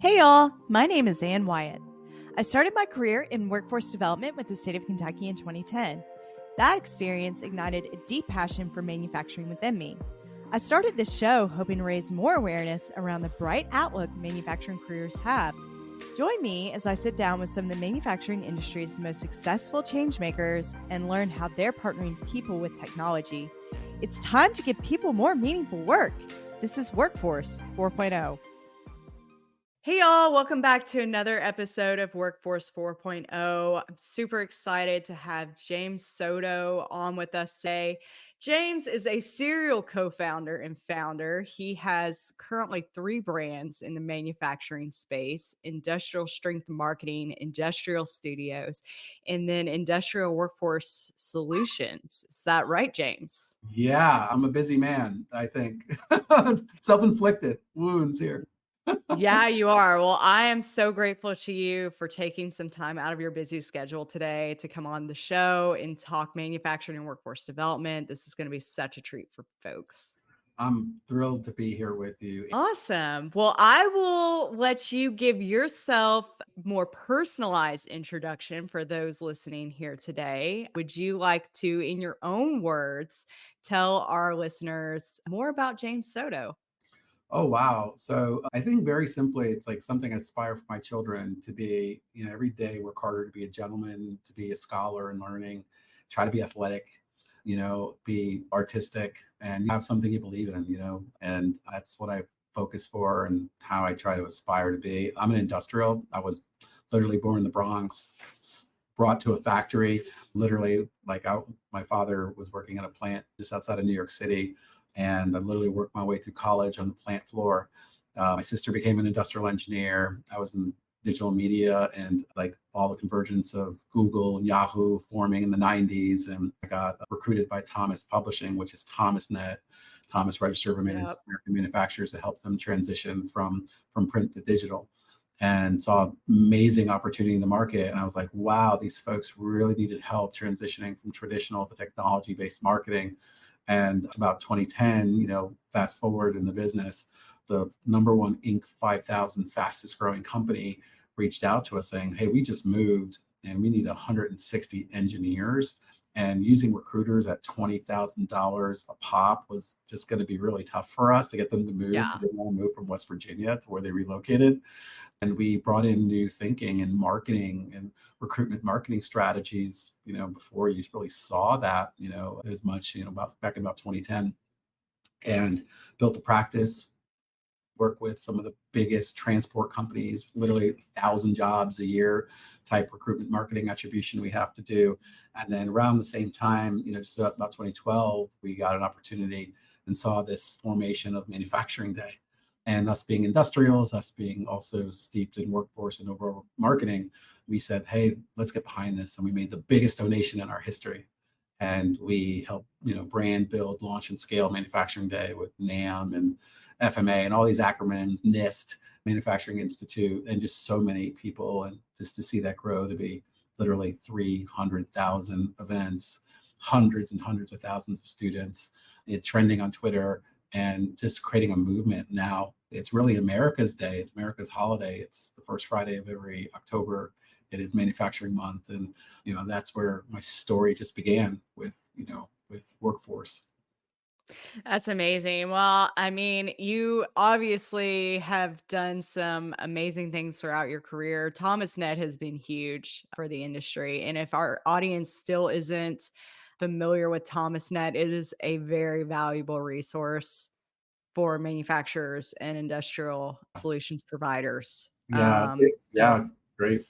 Hey y'all, my name is Wyatt. I started my career in workforce development with the state of Kentucky in 2010. That experience ignited a deep passion for manufacturing within me. I started this show hoping to raise more awareness around the bright outlook manufacturing careers have. Join me as I sit down with some of the manufacturing industry's most successful changemakers and learn how they're partnering people with technology. It's time to give people more meaningful work. This is Workforce 4.0. Hey y'all, welcome back to another episode of Workforce 4.0. I'm super excited to have Jame Soto on with us today. James is a serial co-founder and founder. He has currently 3 brands in the manufacturing space: Industrial Strength Marketing, Industrial Studios, and then Industrial Workforce Solutions. Is that right, James? Yeah, I'm a busy man, I think. Self-inflicted wounds here. Yeah, you are. Well, I am so grateful to you for taking some time out of your busy schedule today to come on the show and talk manufacturing and workforce development. This is going to be such a treat for folks. I'm thrilled to be here with you. Awesome. Well, I will let you give yourself more personalized introduction for those listening here today. Would you like to, in your own words, tell our listeners more about Jame Soto? Oh, wow. So I think very simply, it's like something I aspire for my children to be, every day work harder to be a gentleman, to be a scholar and learning, try to be athletic, be artistic and have something you believe in, and that's what I focus for and how I try to aspire to be. I'm an industrial. I was literally born in the Bronx, brought to a factory, literally my father was working at a plant just outside of New York City. And I literally worked my way through college on the plant floor. My sister became an industrial engineer. I was in digital media and like all the convergence of Google and Yahoo forming in the 90s. And I got recruited by Thomas Publishing, which is ThomasNet, Thomas Register of American Manufacturers, to help them transition from print to digital. And saw amazing opportunity in the market. And I was like, wow, these folks really needed help transitioning from traditional to technology-based marketing. And about 2010, fast forward in the business, the number one Inc. 5000 fastest growing company reached out to us saying, hey, we just moved and we need 160 engineers. And using recruiters at $20,000 a pop was just going to be really tough for us to get them to move. Yeah. They want to move from West Virginia to where they relocated. And we brought in new thinking and marketing and recruitment marketing strategies, before you really saw that, as much, back in about 2010, and built a practice, work with some of the biggest transport companies, literally 1,000 jobs a year type recruitment marketing attribution we have to do. And then around the same time, just about 2012, we got an opportunity and saw this formation of Manufacturing Day. And us being industrials, us being also steeped in workforce and overall marketing, we said, hey, let's get behind this. And we made the biggest donation in our history. And we helped, brand, build, launch, and scale Manufacturing Day with NAM and FMA and all these acronyms, NIST, Manufacturing Institute, and just so many people. And just to see that grow to be literally 300,000 events, hundreds and hundreds of thousands of students, trending on Twitter, and just creating a movement. Now it's really America's Day. It's America's holiday. It's the first Friday of every October. It is Manufacturing Month. And, that's where my story just began with workforce. That's amazing. Well, I mean, you obviously have done some amazing things throughout your career. ThomasNet has been huge for the industry. And if our audience still isn't familiar with ThomasNet, it is a very valuable resource for manufacturers and industrial solutions providers. Yeah, great.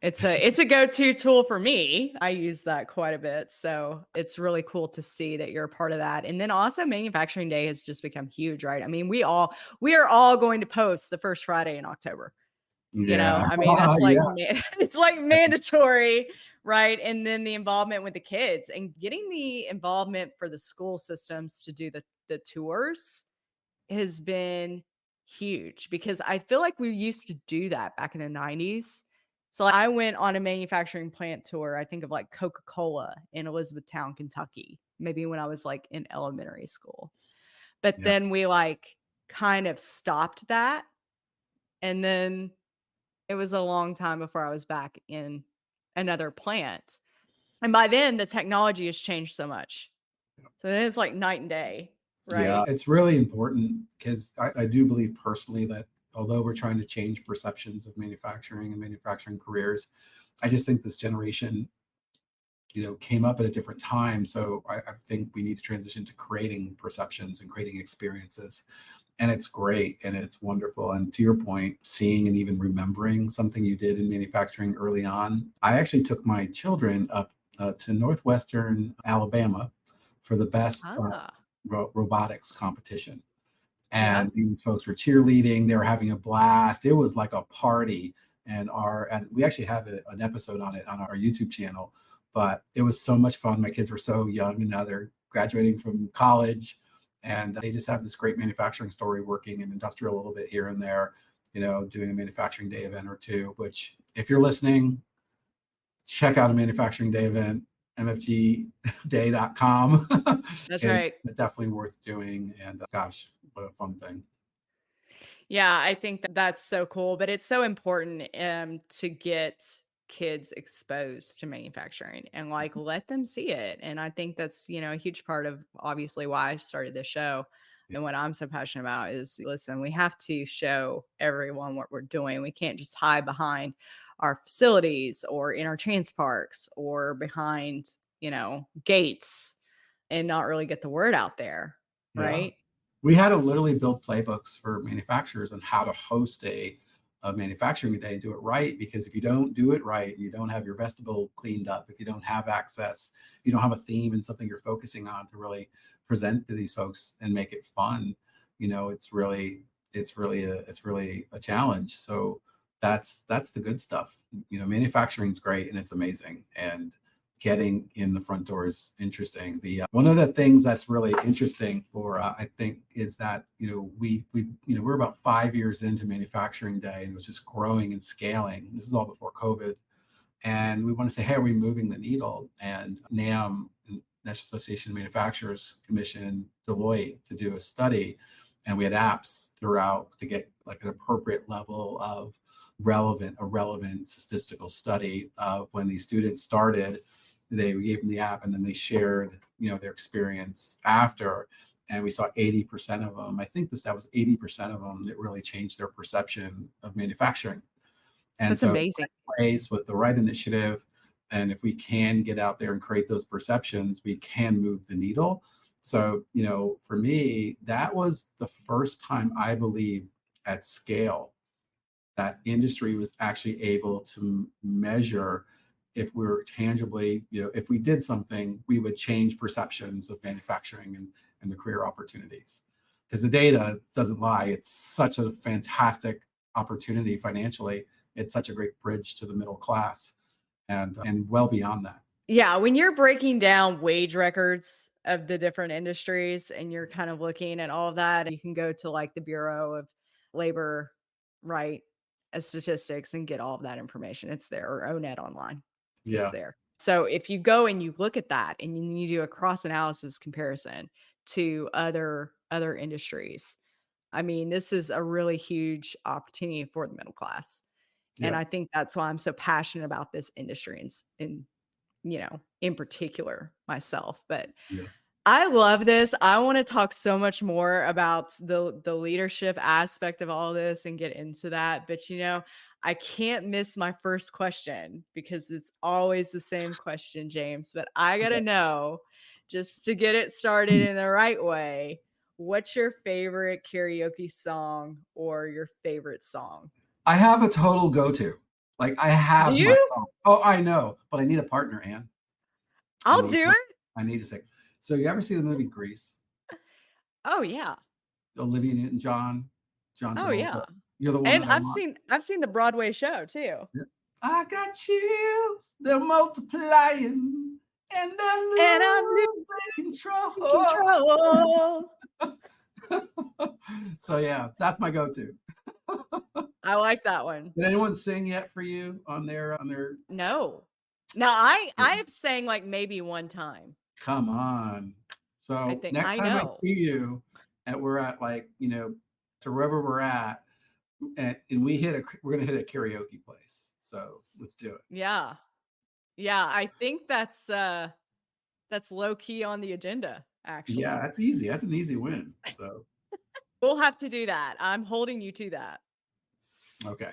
It's a go-to tool for me. I use that quite a bit. So it's really cool to see that you're a part of that. And then also Manufacturing Day has just become huge, right? I mean, we are all going to post the first Friday in October. Yeah. I mean, that's like, Yeah. it's like mandatory, right? And then the involvement with the kids and getting the involvement for the school systems to do the tours has been huge, because I feel like we used to do that back in the 90s. So I went on a manufacturing plant tour, I think of like Coca-Cola in Elizabethtown, Kentucky, maybe when I was like in elementary school. But then we like kind of stopped that And then it was a long time before I was back in another plant. And by then, the technology has changed so much. So then it's like night and day, Yeah, right? it's really important because I do believe personally that although we're trying to change perceptions of manufacturing and manufacturing careers, I just think this generation, came up at a different time. So I think we need to transition to creating perceptions and creating experiences. And it's great and it's wonderful. And to your point, seeing and even remembering something you did in manufacturing early on, I actually took my children up to Northwestern Alabama for the best Ah, robotics competition. yeah. And these folks were cheerleading, they were having a blast. It was like a party. And we actually have an episode on it on our YouTube channel. But it was so much fun. My kids were so young and now they're graduating from college, and they just have this great manufacturing story, working in industrial a little bit here and there, doing a manufacturing day event or two. Which, if you're listening, check out a manufacturing day event, mfgday.com. That's It's right. definitely worth doing. And gosh, what a fun thing. Yeah, I think that that's so cool, but it's so important to get kids exposed to manufacturing and like let them see it. And I think that's, a huge part of obviously why I started this show. Yeah. And what I'm so passionate about is listen, we have to show everyone what we're doing. We can't just hide behind our facilities or in our trans parks or behind, gates and not really get the word out there. Yeah. Right. We had to literally build playbooks for manufacturers on how to host a manufacturing day and do it right. Because if you don't do it right, you don't have your vestibule cleaned up, if you don't have access, you don't have a theme and something you're focusing on to really present to these folks and make it fun, it's really a challenge. So that's the good stuff. Manufacturing is great and it's amazing. And getting in the front door is interesting. The one of the things that's really interesting for I think is that we're about 5 years into manufacturing day, and it was just growing and scaling. This is all before COVID, and we want to say, hey, are we moving the needle? And NAM, National Association of Manufacturers, commissioned Deloitte to do a study, and we had apps throughout to get like an appropriate level of relevant statistical study of when these students started. They gave them the app and then they shared their experience after, and we saw 80% of them, I think that was 80% of them, that really changed their perception of manufacturing. And That's so amazing. place with the right initiative, and if we can get out there and create those perceptions, we can move the needle. So for me, that was the first time, I believe, at scale, that industry was actually able to measure if we were tangibly, if we did something, we would change perceptions of manufacturing and the career opportunities. Because the data doesn't lie. It's such a fantastic opportunity financially. It's such a great bridge to the middle class, and well beyond that. Yeah, when you're breaking down wage records of the different industries and you're kind of looking at all of that, you can go to like the Bureau of Labor, right, as statistics and get all of that information. It's there, or ONET online. It's Yeah, there. So if you go and you look at that and you do a cross analysis comparison to other industries, I mean, this is a really huge opportunity for the middle class. And yeah, I think that's why I'm so passionate about this industry in particular myself. But yeah. I love this. I want to talk so much more about the leadership aspect of all this and get into that. But I can't miss my first question because it's always the same question, James. But I gotta know, just to get it started in the right way, what's your favorite karaoke song or your favorite song? I have a total go-to. Like, I Do have you? myself. Oh, I know, but I need a partner, Ann. I I'll need do it. I need to say. So you ever see the movie Grease? Oh yeah. Olivia Newton-John, John Oh yeah. Travolta. You're the one And that I I've want. seen I've seen the Broadway show too. Yeah. I got chills, they're multiplying, and they're And I'm losing losing control. control. So yeah, that's my go-to. I like that one. Did anyone sing yet for you on their? No. Now I have sang like maybe one time. Come on. I So think next I time I know. see you, we're at, like, to wherever we're at, and we're going to hit a karaoke place. So let's do it. Yeah. Yeah, I think that's low key on the agenda, Yeah, actually. that's easy. That's an easy win. So, We'll have to do that. I'm holding you to that. okay.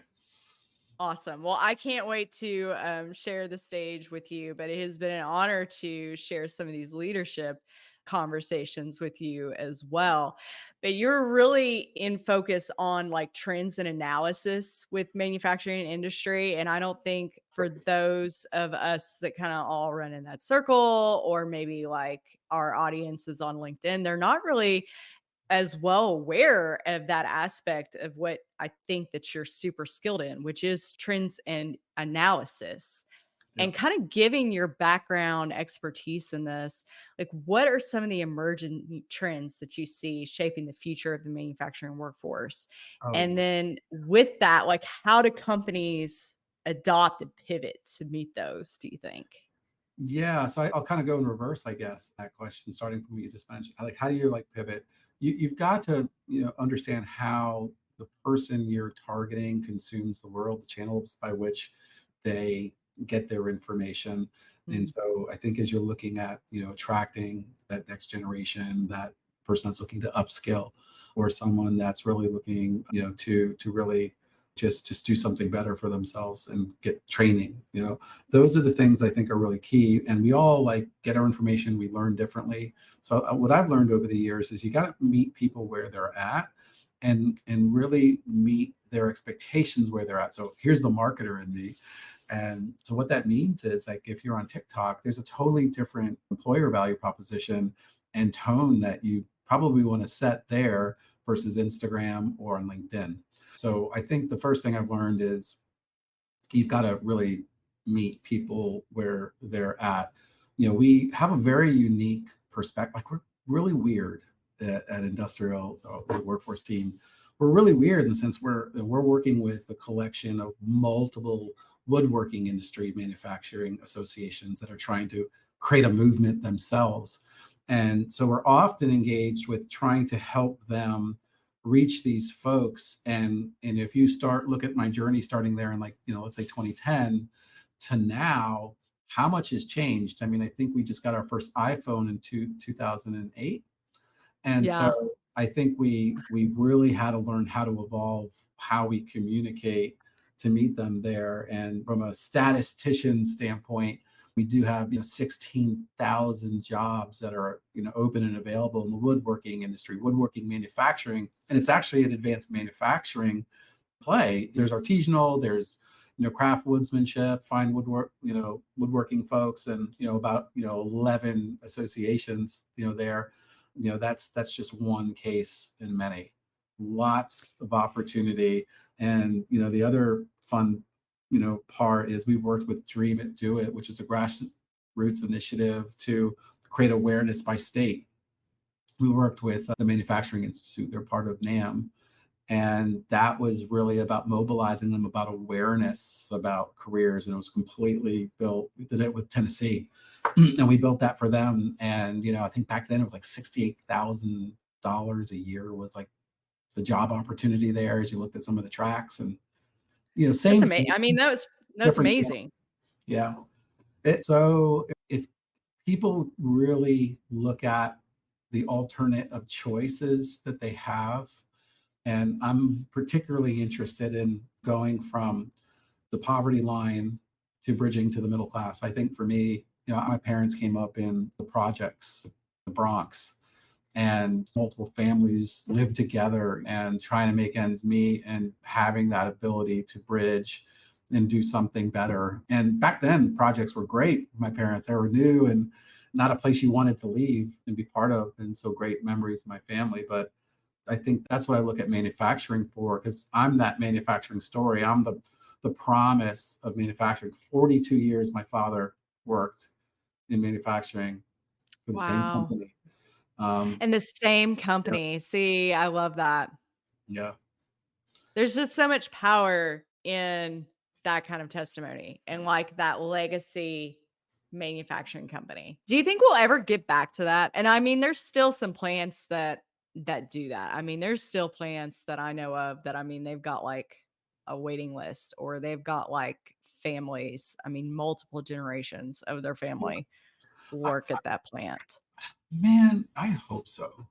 Awesome. Well, I can't wait to share the stage with you, but it has been an honor to share some of these leadership conversations with you as well. But you're really in focus on like trends and analysis with manufacturing industry. And I don't think for those of us that kind of all run in that circle, or maybe like our audiences on LinkedIn, they're not really as well aware of that aspect of what I think that you're super skilled in, which is trends and analysis, Yeah. and kind of giving your background expertise in this. Like, what are some of the emerging trends that you see shaping the future of the manufacturing workforce? And Oh, then with that, like, how do companies adopt and pivot to meet those, do you think? yeah. So I'll kind of go in reverse, I guess, that question, starting from what you just mentioned. Like, how do you like pivot? You've got to, understand how the person you're targeting consumes the world, the channels by which they get their information. And Mm. so I think as you're looking at, attracting that next generation, that person that's looking to upskill, or someone that's really looking, to really just do something better for themselves and get training, those are the things I think are really key. And we all like get our information, we learn differently. So what I've learned over the years is you got to meet people where they're at, and really meet their expectations where they're at. So here's the marketer in me. And so what that means is, like, if you're on TikTok, there's a totally different employer value proposition and tone that you probably want to set there versus Instagram or on LinkedIn. So I think the first thing I've learned is you've got to really meet people where they're at. We have a very unique perspective. Like, we're really weird at industrial workforce team. We're really weird in the sense we're working with a collection of multiple woodworking industry manufacturing associations that are trying to create a movement themselves. And so we're often engaged with trying to help them reach these folks. And if you look at my journey starting there in, like, let's say 2010 to now, how much has changed. I mean, I think we just got our first iPhone in 2008. And Yeah. so I think we really had to learn how to evolve how we communicate to meet them there. And from a statistician standpoint, we do have, 16,000 jobs that are, open and available in the woodworking industry, woodworking manufacturing, and it's actually an advanced manufacturing play. There's artisanal, there's, craft woodsmanship, fine woodwork, woodworking folks, and, about, 11 associations, there. That's just one case in many. Lots of opportunity. And, the other fun, part is we worked with Dream It, Do It, which is a grassroots initiative to create awareness by state. We worked with the Manufacturing Institute, they're part of NAM, and that was really about mobilizing them about awareness about careers. And it was completely built. We did it with Tennessee, and we built that for them. And I think back then it was like $68,000 a year was like the job opportunity there, as you looked at some of the tracks. And That's same amazing. thing, I mean, that's different channels. amazing. Yeah. So if people really look at the alternate of choices that they have, and I'm particularly interested in going from the poverty line to bridging to the middle class. I think for me, my parents came up in the projects, the Bronx, and multiple families lived together and trying to make ends meet and having that ability to bridge and do something better. And back then, projects were great. My parents, they were new and not a place you wanted to leave and be part of. And so great memories of my family. But I think that's what I look at manufacturing for, because I'm that manufacturing story. I'm the promise of manufacturing. 42 years my father worked in manufacturing for the same Wow. company. Um, And the same yeah, company. See, I love that. yeah. There's just so much power in that kind of testimony and like that legacy manufacturing company. Do you think we'll ever get back to that? And I mean, there's still some plants that that do that. I mean, there's still plants that I know of that, I mean, they've got like a waiting list, or they've got like families, I mean, multiple generations of their family I, work at that plant. man, I hope so.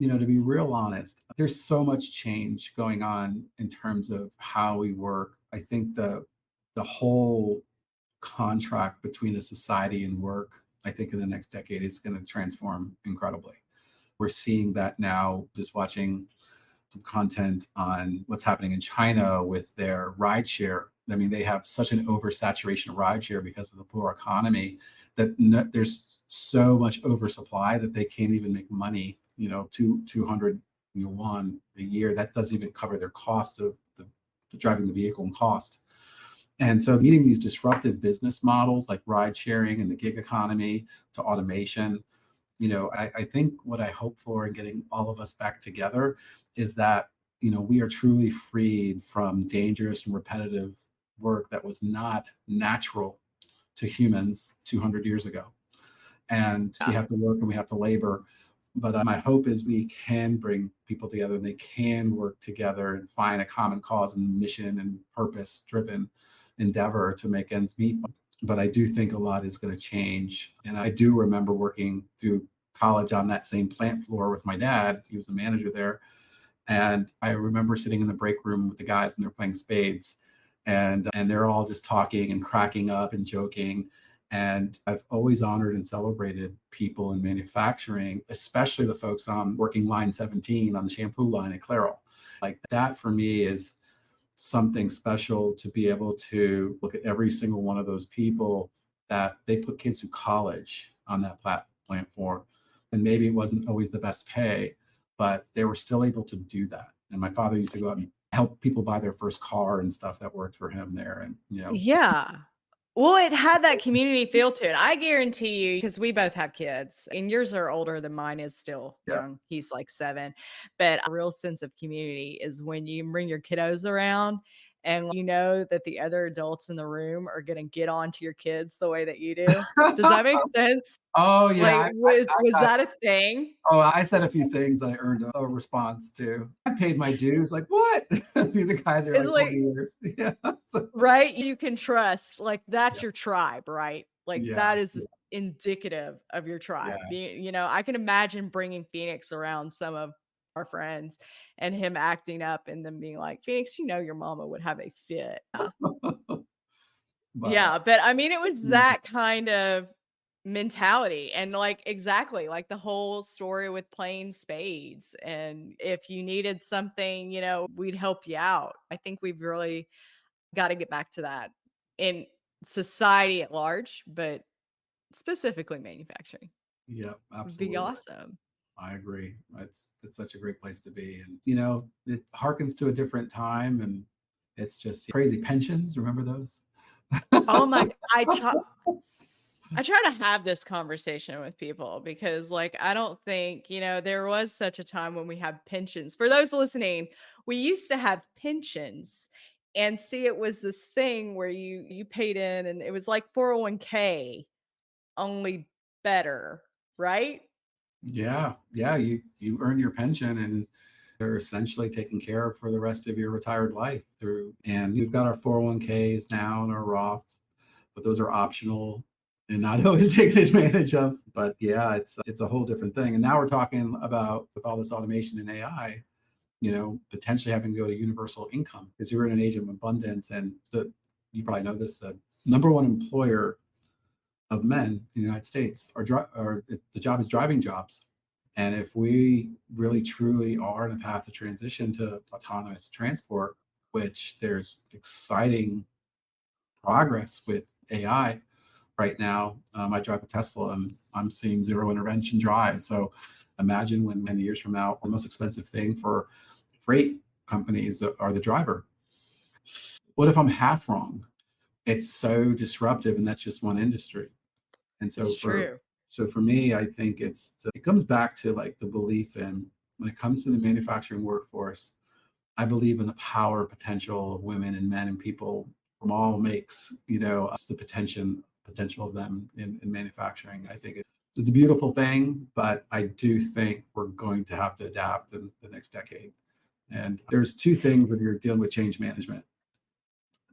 To be real honest, there's so much change going on in terms of how we work. I think the whole contract between a society and work, I think in the next decade is going to transform incredibly. We're seeing that now, just watching some content on what's happening in China with their rideshare. I mean, they have such an oversaturation of rideshare because of the poor economy that there's so much oversupply that they can't even make money. 200 yuan a year. That doesn't even cover their cost of the driving the vehicle and cost. And so meeting these disruptive business models like ride sharing and the gig economy to automation, I think what I hope for in getting all of us back together is that, we are truly freed from dangerous and repetitive work that was not natural to humans 200 years ago. And we Yeah. have to work and we have to labor. But my hope is we can bring people together and they can work together and find a common cause and mission and purpose driven endeavor to make ends meet. But I do think a lot is going to change. And I do remember working through college on that same plant floor with my dad. He was a manager there. And I remember sitting in the break room with the guys and they're playing spades. And they're all just talking and cracking up and joking. And I've always honored and celebrated people in manufacturing, especially the folks on working line 17 on the shampoo line at Clairol. Like that for me is something special to be able to look at every single one of those people that they put kids through college on that plant for. And maybe it wasn't always the best pay, but they were still able to do that. And my father used to go out and help people buy their first car and stuff that worked for him there. And, Yeah. Well, it had that community feel to it. I guarantee you, because we both have kids, and yours are older than mine is still yeah. young. He's like 7. But a real sense of community is when you bring your kiddos around and you know that the other adults in the room are going to get on to your kids the way that you do. Does that make sense? Oh, Like, yeah. was I that a thing? I said a few things that I earned a response to. I paid my dues. Like, what? These are guys that are It's like 20 like, years. Yeah. right? You can trust, like, Yeah. that's your tribe, right? Like, Yeah. that is indicative of your Yeah. tribe. I can imagine bringing Phoenix around some of our friends and him acting up and them being like, "Phoenix, your mama would have a fit." But Yeah, but I mean, it was mm, that kind of mentality and like exactly like the whole story with playing spades. And if you needed something, we'd help you out. I think we've really got to get back to that in society at large, but specifically manufacturing yeah, would be absolutely. awesome. I agree. It's such a great place to be. And it harkens to a different time and it's just crazy. Pensions, remember those? Oh my, I try to have this conversation with people because, like, I don't think, there was such a time when we had pensions. For those listening, we used to have pensions and see it was this thing where you paid in and it was like 401k only better, right? Yeah. Yeah. You earn your pension and they're essentially taken care of for the rest of your retired life through. And we've got our 401ks now and our Roths, but those are optional and not always taken advantage of. But yeah, it's a whole different thing. And now we're talking about with all this automation and AI, potentially having to go to universal income because you're in an age of abundance. And you probably know this, the number one employer of men in the United States are the job is driving jobs. And if we really truly are in a path of transition to autonomous transport, which there's exciting progress with AI right now. I drive a Tesla and I'm seeing zero intervention drive. So imagine when many years from now, the most expensive thing for freight companies are the driver. What if I'm half wrong? It's so disruptive and that's just one industry. And It's true. so for me, I think it comes back to like the belief in when it comes to the manufacturing workforce, I believe in the power potential of women and men and people from all makes, the potential of them in manufacturing. I think It's a beautiful thing, but I do think we're going to have to adapt in the next decade. And there's two things when you're dealing with change management.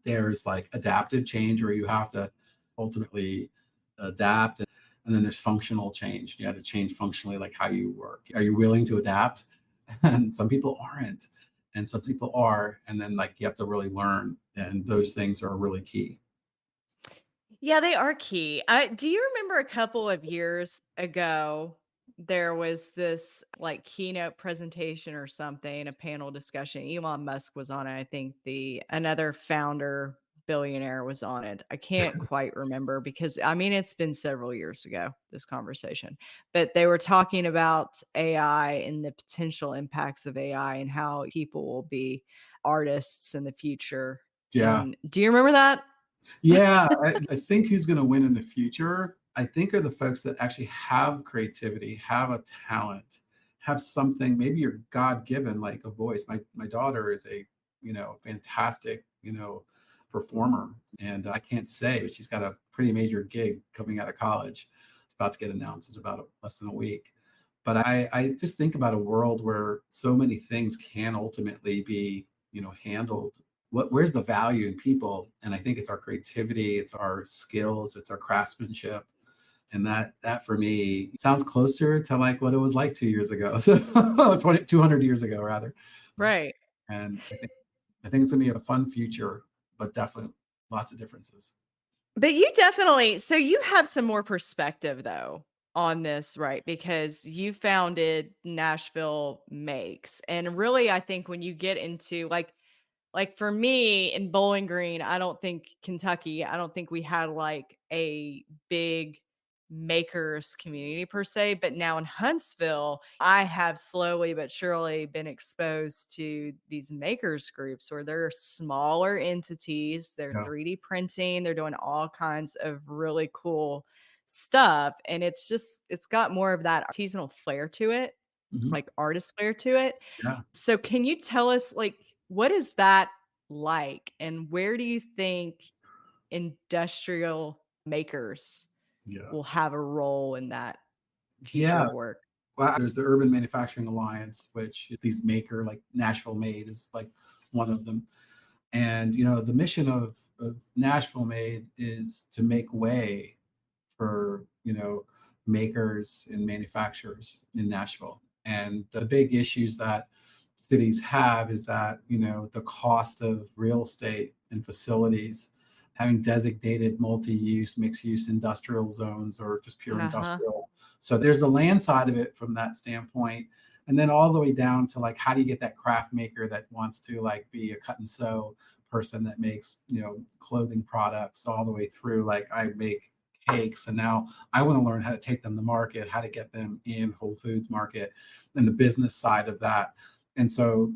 There's like adaptive change where you have to ultimately adapt. And then there's functional change. You have to change functionally, like how you work. Are you willing to adapt? And some people aren't. And some people are. And then like you have to really learn. And those things are really key. Yeah, they are key. Do you remember a couple of years ago, there was this like keynote presentation or something, a panel discussion. Elon Musk was on it. I think the another founder billionaire was on it. I can't quite remember because I mean it's been several years ago, this conversation. But they were talking about AI and the potential impacts of AI and how people will be artists in the future. Yeah. And do you remember that? Yeah, I think who's going to win in the future, I think are the folks that actually have creativity, have a talent, have something, maybe you're God given, like a voice. My daughter is a, fantastic, performer. And I can't say, but she's got a pretty major gig coming out of college. It's about to get announced in about less than a week. But I just think about a world where so many things can ultimately be, handled. Where's the value in people? And I think it's our creativity, it's our skills, it's our craftsmanship. And that for me sounds closer to like what it was like 2 years ago. So 200 years ago rather. Right. And I think it's gonna be a fun future, but definitely lots of differences. But so you have some more perspective though on this, right? Because you founded Nashville Makes. And really, I think when you get into like for me in Bowling Green, I don't think Kentucky, I don't think we had like a big makers community per se. But now in Huntsville, I have slowly but surely been exposed to these makers groups where they're smaller entities, they're Yeah. 3D printing, they're doing all kinds of really cool stuff. And it's got more of that artisanal flair to it, Mhm. like artist flair to it. Yeah. So can you tell us like what is that like and where do you think industrial makers Yeah. will have a role in that future Yeah. of work? Well, there's the Urban Manufacturing Alliance, which is these maker, like Nashville Made is like one of them. And the mission of Nashville Made is to make way for makers and manufacturers in Nashville. And the big issues that cities have is that the cost of real estate and facilities, having designated multi-use, mixed-use industrial zones or just pure Uh-huh. industrial. So there's the land side of it from that standpoint. And then all the way down to like, how do you get that craft maker that wants to like be a cut and sew person that makes, clothing products all the way through. Like I make cakes and now I want to learn how to take them to market, how to get them in Whole Foods market and the business side of that. And so,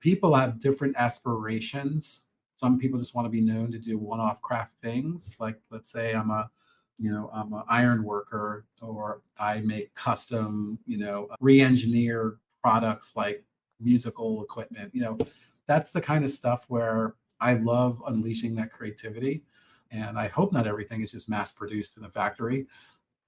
people have different aspirations. Some people just want to be known to do one-off craft things. Like let's say I'm an iron worker or I make custom, re-engineer products like musical equipment. That's the kind of stuff where I love unleashing that creativity. And I hope not everything is just mass produced in a factory.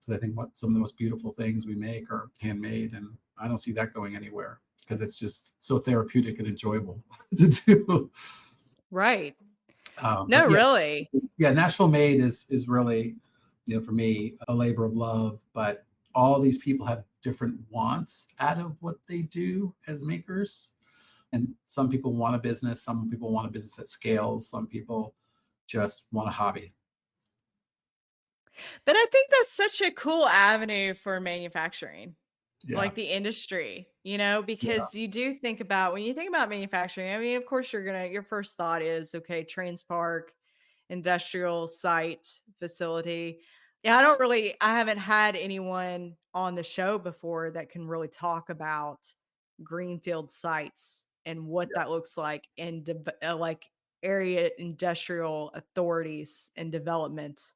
Because I think what some of the most beautiful things we make are handmade. And I don't see that going anywhere because it's just so therapeutic and enjoyable to do. Right. No, But yeah, really. yeah, Nashville Made is really, for me, a labor of love. But all these people have different wants out of what they do as makers. And some people want a business, some people want a business that scales, some people just want a hobby. But I think that's such a cool avenue for manufacturing, Yeah, like the industry, yeah, because you do think about when you think about manufacturing, I mean, of course, your first thought is, okay, Trains Park, industrial site, facility. Yeah, I haven't had anyone on the show before that can really talk about greenfield sites and what yeah, that looks like and like area industrial authorities and development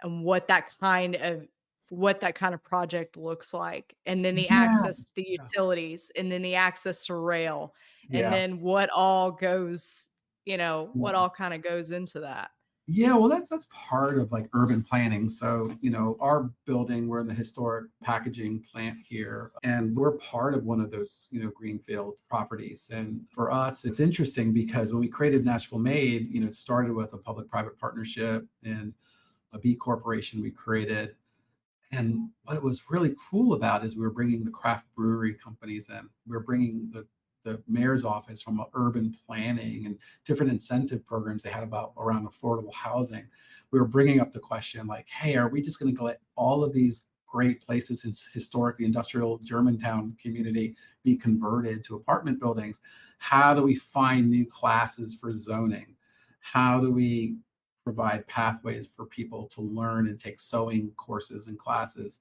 and what that kind of project looks like, and then the yeah, access to the utilities, and then the access to rail, and yeah. then what all goes, Yeah. what all kind of goes into that. Yeah, well, that's part of like urban planning. So, our building, we're in the historic packaging plant here, and we're part of one of those, greenfield properties. And for us, it's interesting because when we created Nashville Made, it started with a public-private partnership and a B corporation we created. And what it was really cool about is we were bringing the craft brewery companies in. We were bringing the mayor's office from urban planning and different incentive programs they had about around affordable housing. We were bringing up the question like, hey, are we just going to let all of these great places in historic, the industrial Germantown community be converted to apartment buildings? How do we find new classes for zoning? How do we provide pathways for people to learn and take sewing courses and classes?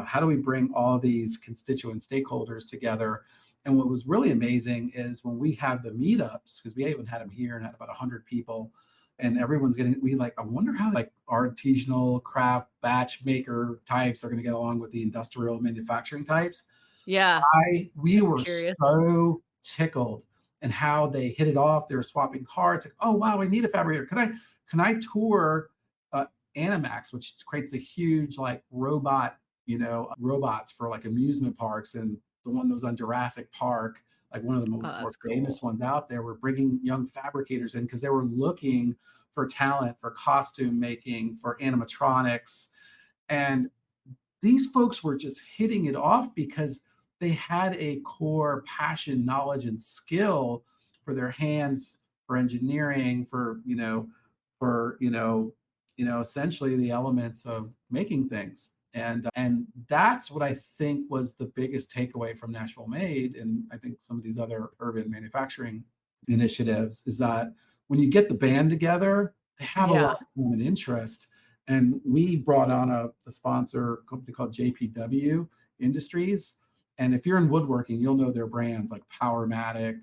How do we bring all these constituent stakeholders together? And what was really amazing is when we had the meetups, because we even had them here and had about 100 people, and everyone's I wonder how like artisanal craft batch maker types are going to get along with the industrial manufacturing types. Yeah. We were Curious. so tickled and how they hit it off. They were swapping cards. Like, oh wow, I need a fabricator. Can I tour Animax, which creates the huge like robots for like amusement parks, and the one that was on Jurassic Park, like one of the more famous ones out there. We're bringing young fabricators in because they were looking for talent, for costume making, for animatronics. And these folks were just hitting it off because they had a core passion, knowledge, and skill for their hands, for engineering, for essentially the elements of making things. And that's what I think was the biggest takeaway from Nashville Made, and I think some of these other urban manufacturing initiatives, is that when you get the band together, they have a lot of common interest. And we brought on a sponsor company called JPW Industries. And if you're in woodworking, you'll know their brands like Powermatic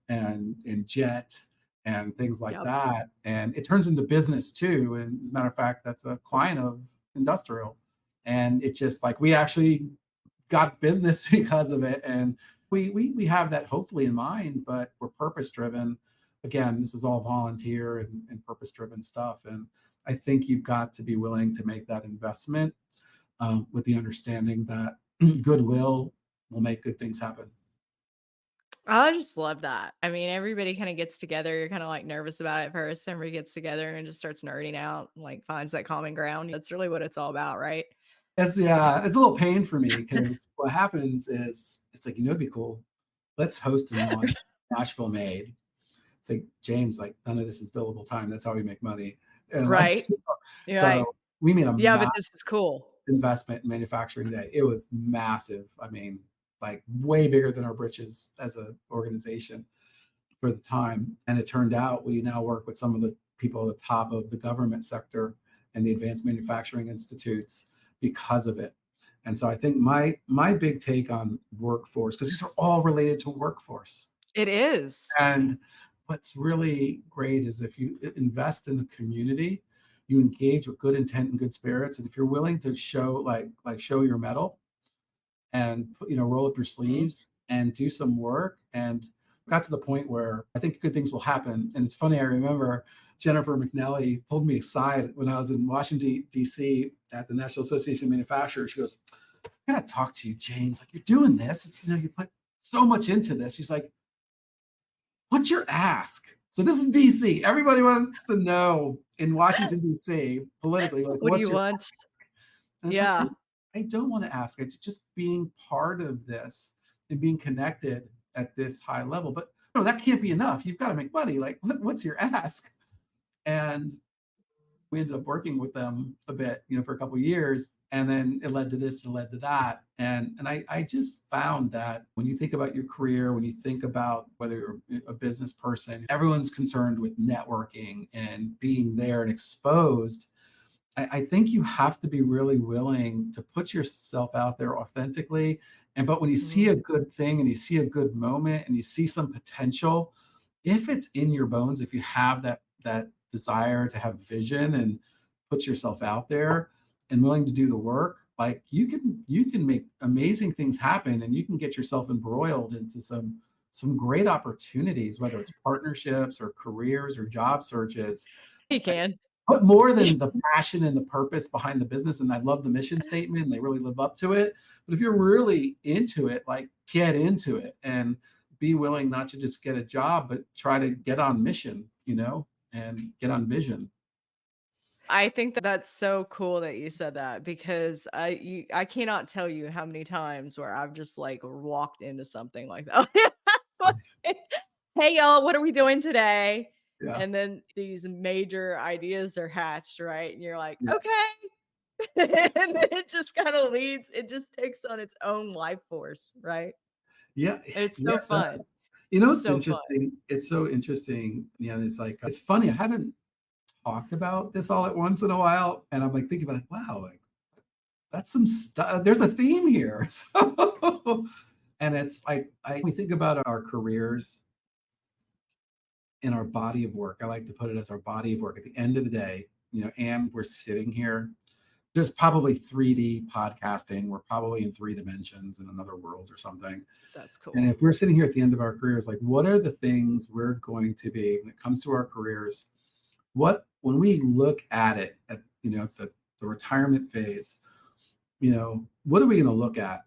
and Jet and things like that. And it turns into business too. And as a matter of fact, that's a client of Industrial. And it just like we actually got business because of it. And we have that hopefully in mind, but we're purpose driven. Again, this was all volunteer and purpose driven stuff. And I think you've got to be willing to make that investment with the understanding that goodwill will make good things happen. I just love that. I mean, everybody kind of gets together. You're kind of like nervous about it first. Everybody gets together and just starts nerding out, like finds that common ground. That's really what it's all about, right? It's a little pain for me because what happens is it's like, it'd be cool. Let's host and launch Nashville Made. It's like, James, like none of this is billable time. That's how we make money. And right. So we made but this is cool. Investment in manufacturing day. It was massive. I mean, like way bigger than our britches as an organization for the time. And it turned out we now work with some of the people at the top of the government sector and the advanced manufacturing institutes because of it. And so I think my big take on workforce, because these are all related to workforce. It is. And what's really great is if you invest in the community, you engage with good intent and good spirits. And if you're willing to show show your mettle and roll up your sleeves and do some work, and got to the point where I think good things will happen. And it's funny, I remember Jennifer McNally pulled me aside when I was in Washington, D.C. at the National Association of Manufacturers. She goes, I gotta talk to you, James. Like, you're doing this, you put so much into this. She's like, what's your ask? So this is DC. Everybody wants to know in Washington, DC, politically, like, what do you want? Yeah. Like, I don't want to ask. It's just being part of this and being connected at this high level. But no, that can't be enough. You've got to make money. Like, what's your ask? And we ended up working with them a bit, for a couple of years. And then it led to this and led to that. And I just found that when you think about your career, when you think about whether you're a business person, everyone's concerned with networking and being there and exposed. I think you have to be really willing to put yourself out there authentically. But when you see a good thing and you see a good moment and you see some potential, if it's in your bones, if you have that desire to have vision and put yourself out there and willing to do the work, like you can make amazing things happen, and you can get yourself embroiled into some great opportunities, whether it's partnerships or careers or job searches. You can. but more than the passion and the purpose behind the business. And I love the mission statement and they really live up to it. But if you're really into it, like get into it and be willing not to just get a job, but try to get on mission, and get on vision. I think that that's so cool that you said that because I cannot tell you how many times where I've just like walked into something like that. Like, hey y'all, what are we doing today? Yeah. And then these major ideas are hatched, right? And you're like, Yeah. okay. And then it just kind of leads, it just takes on its own life force, right? Yeah. And it's Yeah, so it fun. does. It's So fun. interesting. It's so interesting. It's like, it's funny. I haven't talked about this all at once in a while. And I'm like thinking about like, wow, like that's some stuff. There's a theme here. So, and it's like, we think about our careers in our body of work. I like to put it as our body of work at the end of the day, and we're sitting here. There's probably 3D podcasting. We're probably in 3 dimensions in another world or something. That's cool. And if we're sitting here at the end of our careers, like what are the things we're going to be when it comes to our careers? When we look at it at, the retirement phase, what are we going to look at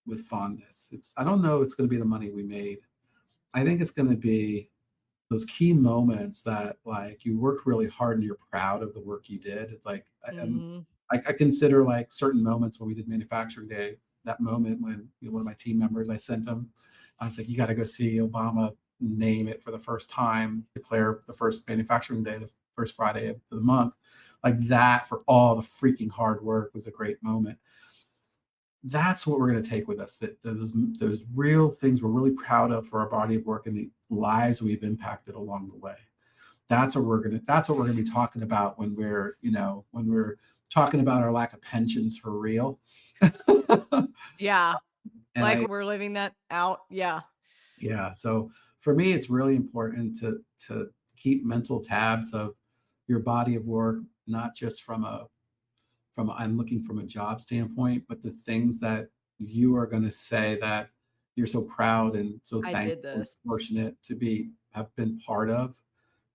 with fondness? I don't know it's going to be the money we made. I think it's going to be those key moments that like you worked really hard and you're proud of the work you did. It's like, I consider like certain moments when we did manufacturing day, that moment when one of my team members, I sent him, I was like, you got to go see Obama name it for the first time, declare the first manufacturing day, the first Friday of the month. Like that for all the freaking hard work was a great moment. That's what we're going to take with us, that those real things we're really proud of for our body of work and the lives we've impacted along the way. That's what we're going to be talking about when we're talking about our lack of pensions for real. Yeah. And like we're living that out. Yeah. Yeah. So for me, it's really important to keep mental tabs of your body of work, not just from I'm looking from a job standpoint, but the things that you are going to say that you're so proud and so I did thankful and this. fortunate to have been part of.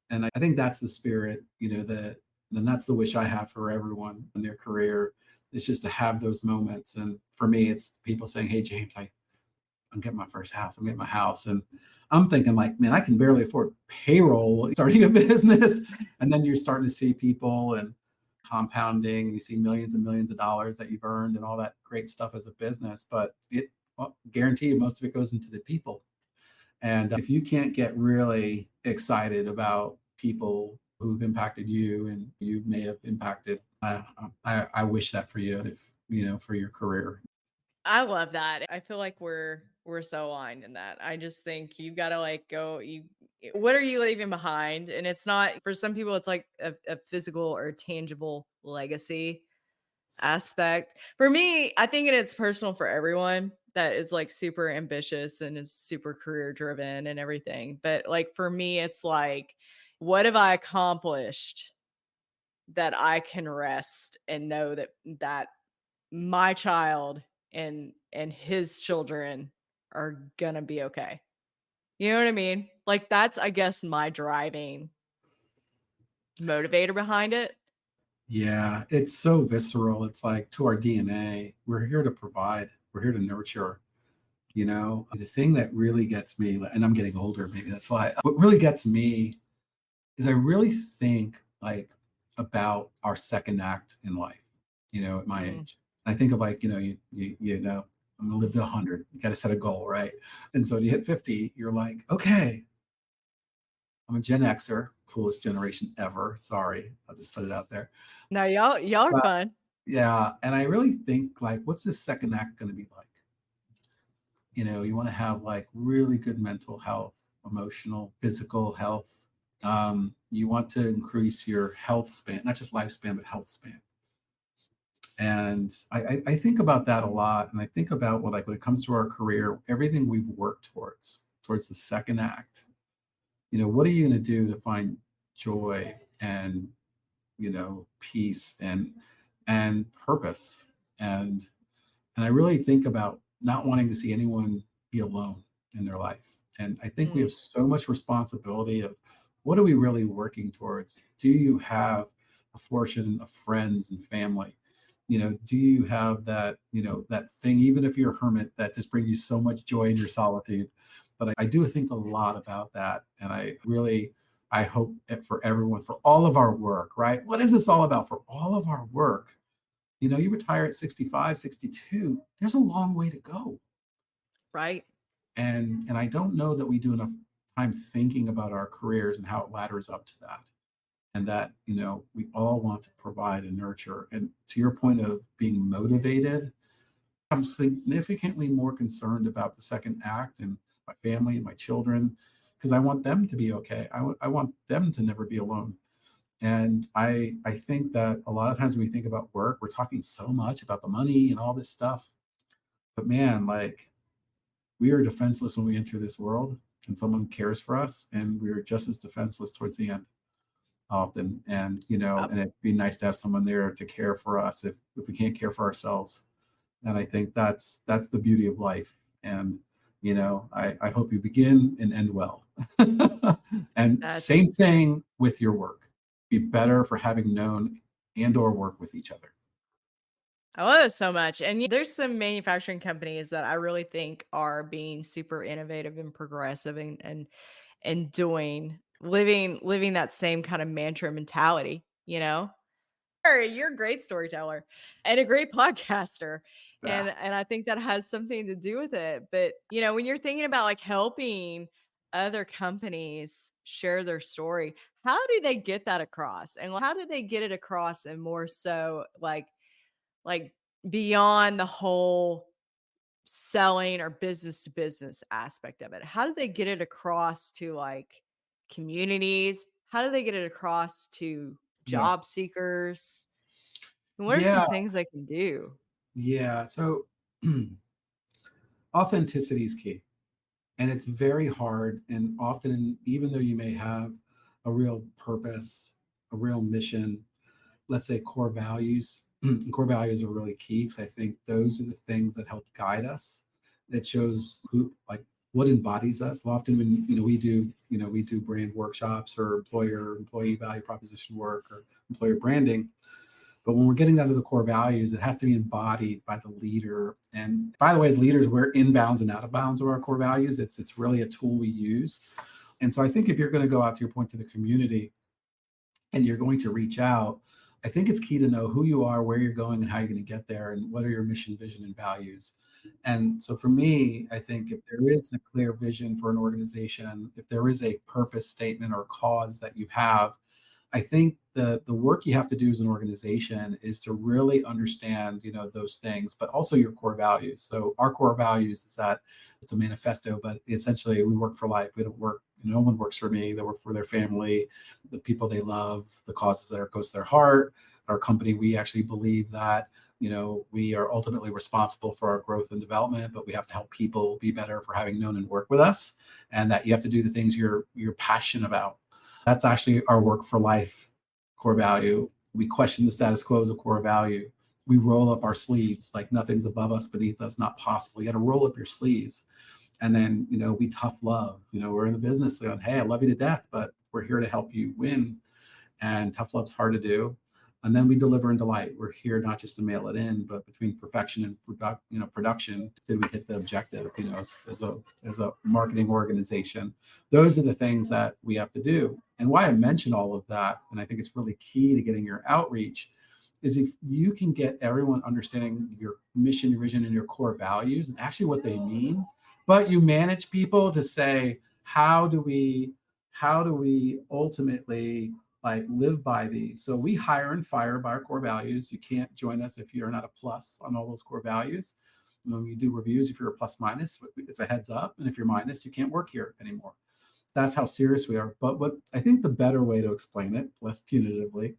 And I think that's the spirit, and that's the wish I have for everyone in their career. It's just to have those moments. And for me, it's people saying, hey, James, I'm getting my first house. I'm getting my house. And I'm thinking like, man, I can barely afford payroll starting a business. And then you're starting to see people and compounding, and you see millions and millions of dollars that you've earned and all that great stuff as a business. But guarantee you most of it goes into the people. And if you can't get really excited about people who've impacted you and you may have impacted, I wish that for you, for your career. I love that. I feel like we're so aligned in that. I just think you've got to like go, what are you leaving behind? And it's not, for some people, it's like a physical or tangible legacy aspect. For me, I think it's personal for everyone that is like super ambitious and is super career driven and everything. But like for me, it's like, what have I accomplished that I can rest and know that my child and his children are gonna be okay. You know what I mean? Like that's, I guess, my driving motivator behind it. Yeah, it's so visceral. It's like to our DNA, we're here to provide, we're here to nurture. The thing that really gets me, and I'm getting older, maybe that's why, what really gets me is I really think like about our second act in life, at my age. I think of like, I'm gonna live to 100. You got to set a goal, right? And so when you hit 50, you're like, okay, I'm a Gen Xer, coolest generation ever. Sorry, I'll just put it out there. No, y'all are fun. Yeah, and I really think like, what's this second act going to be like? You want to have like really good mental health, emotional, physical health. You want to increase your health span, not just lifespan, but health span. And I think about that a lot. And I think about when it comes to our career, everything we've worked towards the second act, what are you going to do to find joy and, peace and purpose? And I really think about not wanting to see anyone be alone in their life. And I think we have so much responsibility of what are we really working towards? Do you have a portion of friends and family? Do you have that, that thing, even if you're a hermit, that just brings you so much joy in your solitude? But I do think a lot about that. And I hope that for everyone, for all of our work, right? What is this all about? For all of our work, you retire at 65, 62, there's a long way to go. Right. And I don't know that we do enough time thinking about our careers and how it ladders up to that. And that, we all want to provide and nurture. And to your point of being motivated, I'm significantly more concerned about the second act and my family and my children, because I want them to be okay. I want them to never be alone. And I think that a lot of times when we think about work, we're talking so much about the money and all this stuff. But man, like, we are defenseless when we enter this world, and someone cares for us, and we are just as defenseless towards the end often. And Yep. and it'd be nice to have someone there to care for us if we can't care for ourselves. And I think that's the beauty of life. And I hope you begin and end well. And same That's thing with your work. Be better for having known and or work with each other. I love it so much. And there's some manufacturing companies that I really think are being super innovative and progressive and doing living that same kind of mantra mentality, you know? You're a great storyteller and a great podcaster. Yeah. And I think that has something to do with it. But, when you're thinking about like helping other companies share their story, how do they get that across? And how do they get it across and more so like beyond the whole selling or business to business aspect of it? How do they get it across to like communities? How do they get it across to Yeah. job seekers? And what are some Yeah. things they can do? Yeah. So authenticity is key. And it's very hard. And often, even though you may have a real purpose, a real mission, let's say core values, core values are really key, because I think those are the things that help guide us, that shows who, like, what embodies us. Often when we do brand workshops or employee value proposition work or employer branding, but when we're getting down to the core values, it has to be embodied by the leader. And by the way, as leaders, we're inbounds and out of bounds of our core values. It's really a tool we use. And so I think if you're going to go out, to your point, to the community, and you're going to reach out, I think it's key to know who you are, where you're going, and how you're going to get there, and what are your mission, vision, and values. And so for me, I think if there is a clear vision for an organization, if there is a purpose statement or cause that you have, I think the work you have to do as an organization is to really understand, those things, but also your core values. So our core values is that it's a manifesto, but essentially we work for life. We don't work, no one works for me. They work for their family, the people they love, the causes that are close to their heart. Our company, we actually believe that, we are ultimately responsible for our growth and development, but we have to help people be better for having known and worked with us, and that you have to do the things you're passionate about. That's actually our work for life core value. We question the status quo as a core value. We roll up our sleeves, like nothing's above us, beneath us, not possible. You got to roll up your sleeves. And then, we tough love. We're in the business going, hey, I love you to death, but we're here to help you win. And tough love's hard to do. And then we deliver and delight. We're here not just to mail it in, but between perfection and production, did we hit the objective? As a marketing organization, those are the things that we have to do. And why I mention all of that, and I think it's really key to getting your outreach, is if you can get everyone understanding your mission, your vision, and your core values, and actually what they mean, but you manage people to say, how do we ultimately like live by these? So we hire and fire by our core values. You can't join us if you're not a plus on all those core values. When we do reviews, if you're a plus minus, it's a heads up. And if you're minus, you can't work here anymore. That's how serious we are. But what I think the better way to explain it, less punitively,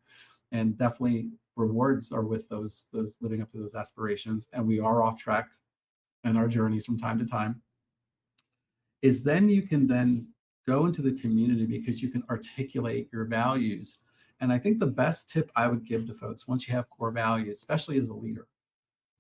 and definitely rewards are with those living up to those aspirations. And we are off track in our journeys from time to time, is then you can then go into the community because you can articulate your values. And I think the best tip I would give to folks, once you have core values, especially as a leader,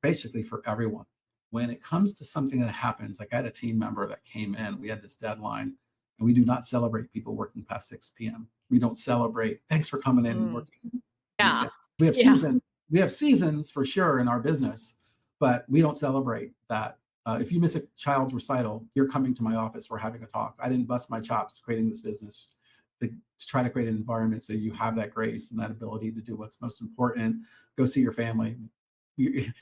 basically for everyone, when it comes to something that happens, like I had a team member that came in, we had this deadline, and we do not celebrate people working past 6 p.m. We don't celebrate, thanks for coming in and Mm, working. Yeah. We have Yeah. seasons. We have seasons for sure in our business, but we don't celebrate that. If you miss a child's recital, you're coming to my office. We're having a talk. I didn't bust my chops creating this business to try to create an environment so you have that grace and that ability to do what's most important. Go see your family.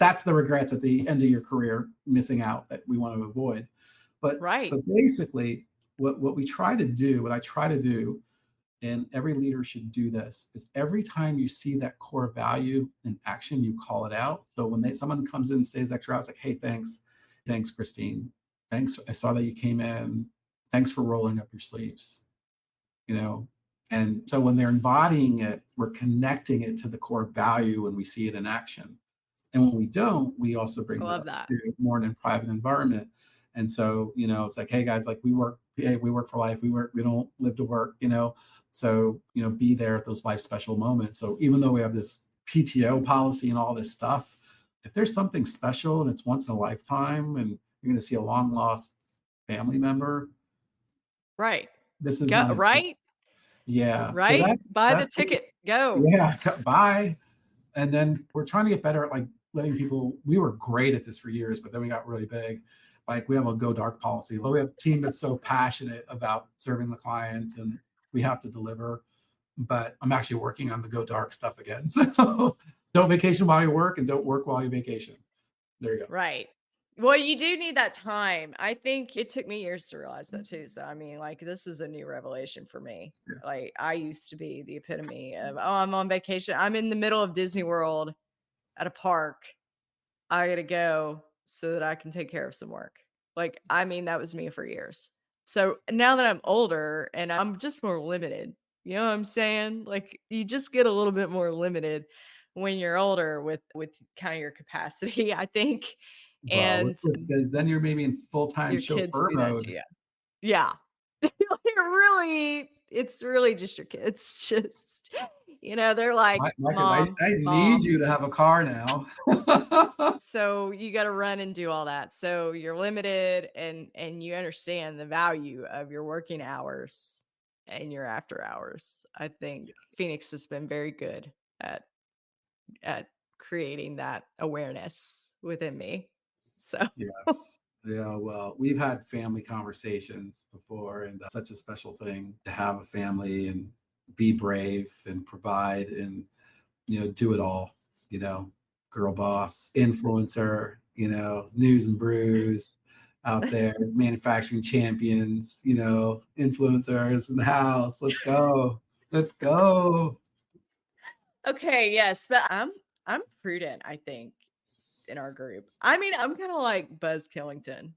That's the regrets at the end of your career, missing out, that we want to avoid. But Right. basically, what we try to do, what I try to do, and every leader should do this, is every time you see that core value in action, you call it out. So when someone comes in and stays extra hours, like, hey, thanks, Christine. Thanks. I saw that you came in. Thanks for rolling up your sleeves. And so when they're embodying it, we're connecting it to the core value when we see it in action. And when we don't, we also bring I it love up that. to more in a private environment. And so, it's like, hey guys, like we work for life. We don't live to work, So, be there at those life special moments. So even though we have this PTO policy and all this stuff, if there's something special and it's once in a lifetime and you're going to see a long lost family member, Right. this is Go not it. right. Yeah. So Right. Buy the ticket. Go. yeah, bye. And then we're trying to get better at like letting people, we were great at this for years, but then we got really big. Like we have a go dark policy. We have a team that's so passionate about serving the clients and we have to deliver. But I'm actually working on the go dark stuff again. So don't vacation while you work and don't work while you vacation. There you go. Right. Well, you do need that time. I think it took me years to realize that too. So, I mean, like, this is a new revelation for me. Yeah. Like, I used to be the epitome of, oh, I'm on vacation. I'm in the middle of Disney World at a park. I got to go so that I can take care of some work. Like, I mean, that was me for years. So now that I'm older and I'm just more limited, you know what I'm saying? Like, you just get a little bit more limited when you're older with kind of your capacity, I think. Well, And because then you're maybe in full-time your kids chauffeur do that to mode. you. Yeah. It's really just your kids. It's just, they're like, Because mom, I need mom. you to have a car now. So you got to run and do all that. So you're limited and you understand the value of your working hours and your after hours. I think Phoenix has been very good at at creating that awareness within me. So Yes. Yeah, well, we've had family conversations before, and such a special thing to have a family and be brave and provide and, do it all, girl boss, influencer, news and brews out there, manufacturing champions, influencers in the house. Let's go. Let's go. okay, yes, but I'm prudent, I think, in our group. I mean, I'm kind of like Buzz Killington.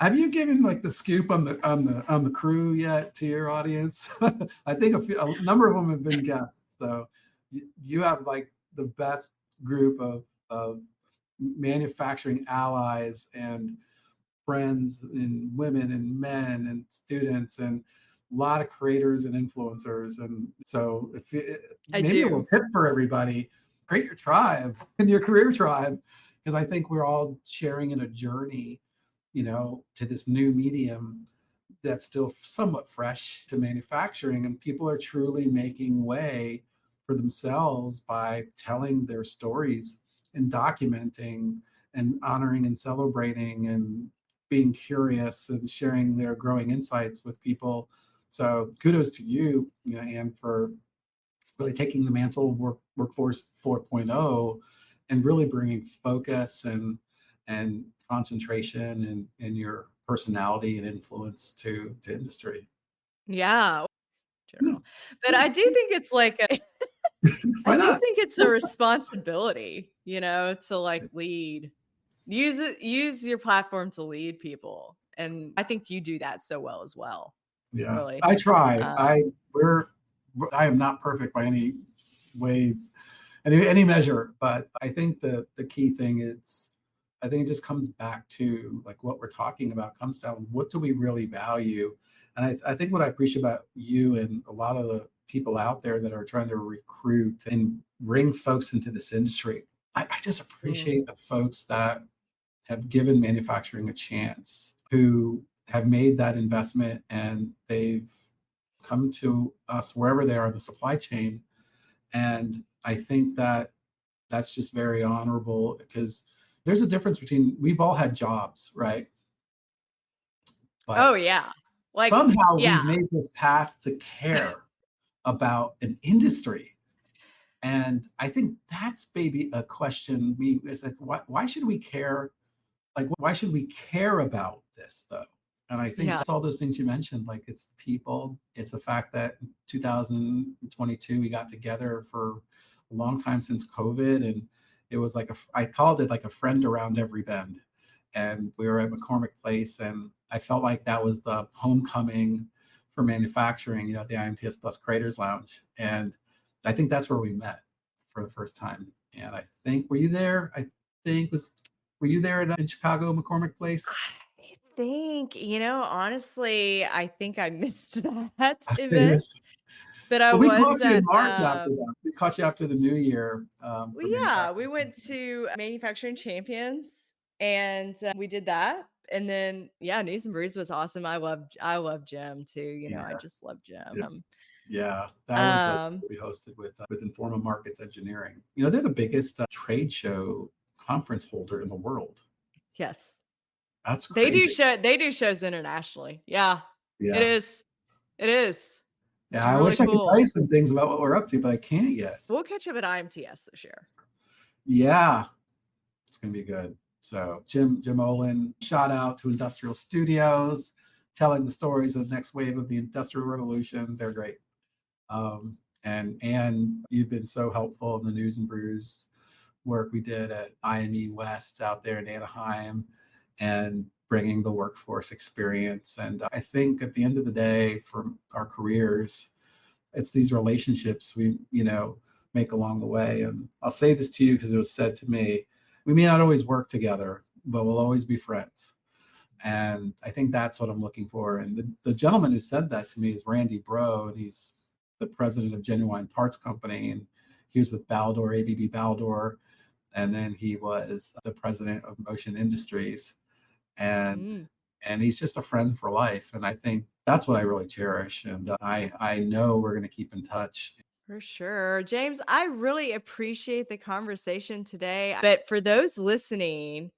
Have you given like the scoop on the crew yet to your audience? I think a number of them have been guests. So you have like the best group of manufacturing allies and friends and women and men and students and a lot of creators and influencers. And so I maybe a little do. tip for everybody, create your tribe and your career tribe, because I think we're all sharing in a journey, to this new medium that's still somewhat fresh to manufacturing. And people are truly making way for themselves by telling their stories and documenting and honoring and celebrating and being curious and sharing their growing insights with people. So kudos to you, Anne, for really taking the mantle of workforce 4.0 and really bringing focus and concentration and your personality and influence to industry. Yeah. General. But I do think it's like I Why do not? think it's a responsibility, to like lead. Use your platform to lead people. And I think you do that so well as well. Yeah, Really. I try. Um, I am not perfect by any ways, any measure, but I think the key thing is, I think it just comes back to like what we're talking about comes down, what do we really value? And I think what I appreciate about you and a lot of the people out there that are trying to recruit and bring folks into this industry, I just appreciate the folks that have given manufacturing a chance, who have made that investment and they've come to us wherever they are in the supply chain And I think that that's just very honorable, because there's a difference between, we've all had jobs, right? Oh But yeah. Like, somehow yeah. we've made this path to care about an industry. And I think that's maybe a question. It's like, why should we care? Like, why should we care about this though? And I think Yeah. that's all those things you mentioned. Like, it's the people, it's the fact that in 2022 we got together for a long time since COVID, and it was like I called it like a friend around every bend. And we were at McCormick Place, and I felt like that was the homecoming for manufacturing, at the IMTS Plus Creators Lounge. And I think that's where we met for the first time. And I think, were you there? I think were you there in Chicago, McCormick Place? I think, honestly, I think I missed that event, Yes. but I Well, we was caught you in at, March after that. We caught you after the new year well, for yeah, we manufacturing. went to Manufacturing Champions and we did that. And then, yeah, News and Brews was awesome. I love Jim too. Yeah, I just love yeah, Jim. yeah. That was Um, we hosted with Informa Markets Engineering. They're the biggest trade show conference holder in the world. yes, That's they do crazy. they do shows internationally. Yeah, it Yeah. is. It is. It's Yeah, I really wish I could tell you cool. some things about what we're up to, but I can't yet. We'll catch up at IMTS this year. Yeah, it's gonna be good. So Jim Olin, shout out to Industrial Studios, telling the stories of the next wave of the Industrial Revolution. They're great. And you've been so helpful in the News and Brews work we did at IME West out there in Anaheim, and bringing the workforce experience. And I think at the end of the day, for our careers, it's these relationships we make along the way. And I'll say this to you because it was said to me, we may not always work together, but we'll always be friends. And I think that's what I'm looking for. And the gentleman who said that to me is Randy Bro, and he's the president of Genuine Parts Company, and he was with Baldor, ABB Baldor, and then he was the president of Motion Industries. and Mm. and he's just a friend for life. And I think that's what I really cherish. And I know we're going to keep in touch. For sure. James, I really appreciate the conversation today. But for those listening,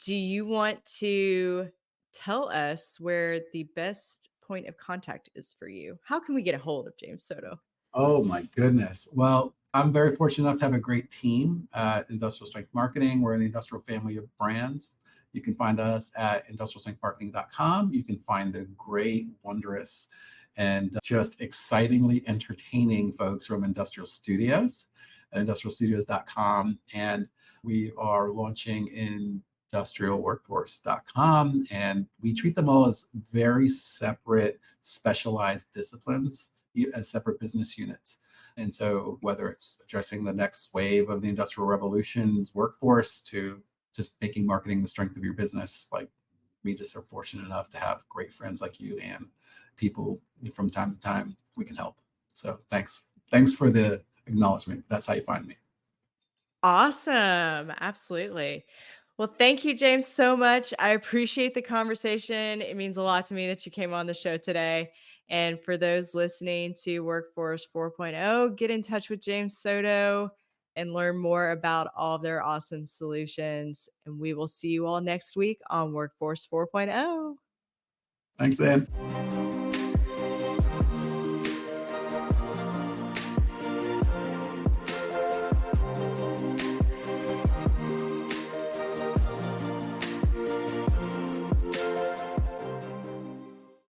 do you want to tell us where the best point of contact is for you? How can we get a hold of James Soto? Oh my goodness. Well, I'm very fortunate enough to have a great team at Industrial Strength Marketing. We're in the industrial family of brands. You can find us at industrialstrengthmarketing.com. You can find the great, wondrous, and just excitingly entertaining folks from Industrial Studios at industrialstudios.com. And we are launching industrialworkforce.com. And we treat them all as very separate, specialized disciplines, as separate business units. And so whether it's addressing the next wave of the industrial revolution's workforce, to just making marketing the strength of your business, like, we just are fortunate enough to have great friends like you and people from time to time we can help. So thanks for the acknowledgement. That's how you find me. Awesome. Absolutely. Well, thank you, James, so much. I appreciate the conversation. It means a lot to me that you came on the show today. And for those listening to Workforce 4.0, get in touch with James Soto and learn more about all of their awesome solutions. And we will see you all next week on Workforce 4.0. Thanks, Ann.